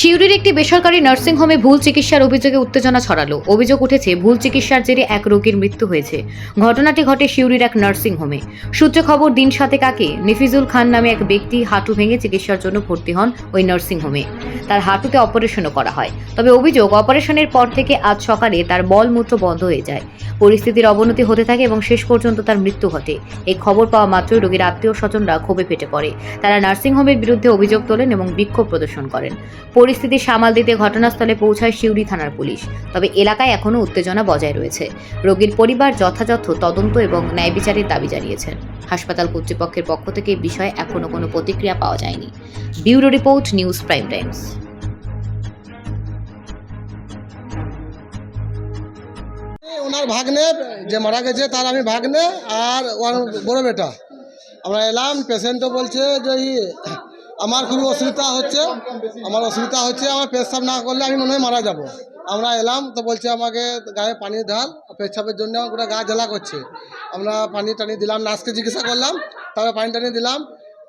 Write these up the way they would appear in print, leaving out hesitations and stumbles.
সিউড়ির একটি বেসরকারি নার্সিংহোমে ভুল চিকিৎসার অভিযোগে উত্তেজনা ছড়ালো। অভিযোগ উঠেছে ভুল চিকিৎসার জেরে এক রোগীর মৃত্যু হয়েছে। ঘটনাটি ঘটে সিউড়ির এক নার্সিংহোমে। সূত্রে খবর, দিন সাতেক আগে নিফিজুল খান নামে এক ব্যক্তি হাঁটু ভেঙে চিকিৎসার জন্য ভর্তি হন ওই নার্সিংহোমে। তার হাঁটুতে অপারেশনও করা হয়। তবে অভিযোগ, অপারেশনের পর থেকে আজ সকালে তার মলমূত্র বন্ধ হয়ে যায়। পরিস্থিতির অবনতি হতে থাকে এবং শেষ পর্যন্ত তার মৃত্যু ঘটে। এই খবর পাওয়া মাত্রই রোগীর আত্মীয় স্বজনরা ক্ষোভে ফেটে পড়ে। তারা নার্সিংহোমের বিরুদ্ধে অভিযোগ তোলেন এবং বিক্ষোভ প্রদর্শন করেন। পরিস্থিতি সামাল দিতে ঘটনাস্থলে পৌঁছায় সিউড়ি থানার পুলিশ। তবে এলাকায় এখনও উত্তেজনা বজায় রয়েছে। রোগীর পরিবার যথাযথ তদন্ত এবং ন্যায় বিচারের দাবি জানিয়েছেন। হাসপাতাল কর্তৃপক্ষের পক্ষ থেকে এই বিষয়ে এখনও কোনো প্রতিক্রিয়া পাওয়া যায়নি। Bureau report, news prime times. ওনার ভাগ্নে যে মারা গেছে তার আমি ভাগ্নে আর ওর বড় বেটা। আমরা এলাম, পেশেন্টও বলছে যে আমার খুবই অসুবিধা হচ্ছে, আমার পেশাব না করলে আমি মনে হয় মারা যাব। আমরা এলাম তো বলছে আমাকে গায়ে পানি ঢাল, পেশাবের জন্য আমার গোটা গা জ্বালা করছে। আমরা পানি টানি দিলাম, নার্সকে জিজ্ঞাসা করলাম, তারপরে পানি টানি দিলাম।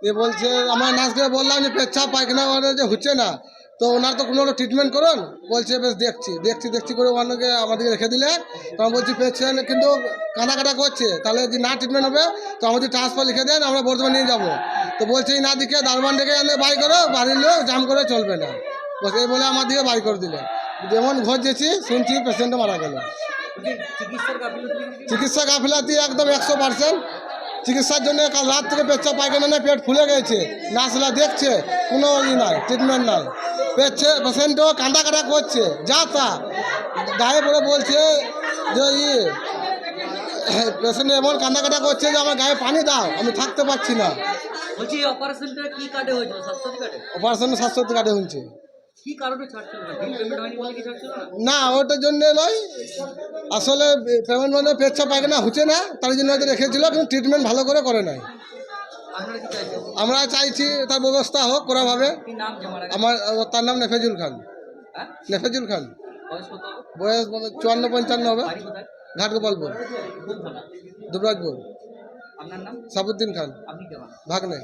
দিয়ে বলছে, আমরা নার্সকে বললাম যে পেশাব পায়খানা যে হচ্ছে না, তো ওনার তো কোনো ট্রিটমেন্ট করুন। বলছে বেশ দেখছি করে ওনাকে আমাদেরকে রেখে দিলে। তখন বলছি পেশেন্ট কিন্তু কাটা করছে, তাহলে যদি না ট্রিটমেন্ট হবে তো আমাদের ট্রান্সফার লিখে দেন, আমরা বর্ধমান নিয়ে যাবো। তো বলছে না দিকে দারবান ডেকে এনে বাই করো, বাড়ির লোক জাম করে চলবে না, বস এই বলে আমার দিকে বাই করে দিলেন। যেমন ঘটেছি শুনছি পেশেন্টও মারা গেল। চিকিৎসা গাফিলাতি একদম 100%। চিকিৎসার জন্য কাল রাত থেকে পেচ্ছা পায়খানা নেই, পেট ফুলে গেছে, নার্সরা দেখছে, কোনো নাই, ট্রিটমেন্ট নাই। পেশেন্টও কাটা করছে, যা তা গায়ে পড়ে বলছে যে পেশেন্ট এমন কাটা করছে যে আমার গায়ে পানি দাও, আমি থাকতে পারছি না। বলছি অপারেশনটা কি কার্ডে হয়েছিল? স্বাস্থ্যসাথী কার্ডে? অপারেশন স্বাস্থ্যসাথী কার্ডে হয়েছে। কি কারণে ছাড়ছিল না? বিল পেমেন্ট হয়নি বলে কি ছাড়ছিল না? না, ওটার জন্য নয়, আসলে পেমেন্ট মানে পেচ্ছা পায়খানা হচ্ছে না, তার জন্য হয়তো রেখেছিল, কিন্তু ট্রিটমেন্ট ভালো করে নাই। আপনারা কি চাইছেন? আমরা চাইছি তার ব্যবস্থা হোক কোনোভাবে। কি নাম যে মারা গেছে? তার নাম নেফেজুল খান। হ্যাঁ? নেফেজুল খান, বয়স কত হবে? বয়স 54-55 হবে। বাড়ি কোথায়? ঘাটগোপালপুর, কোন থানা? দুবরাজপুর। আপনার নাম? সাবুদ্দিন খান, আপনি কেমন? ভাগ্নে।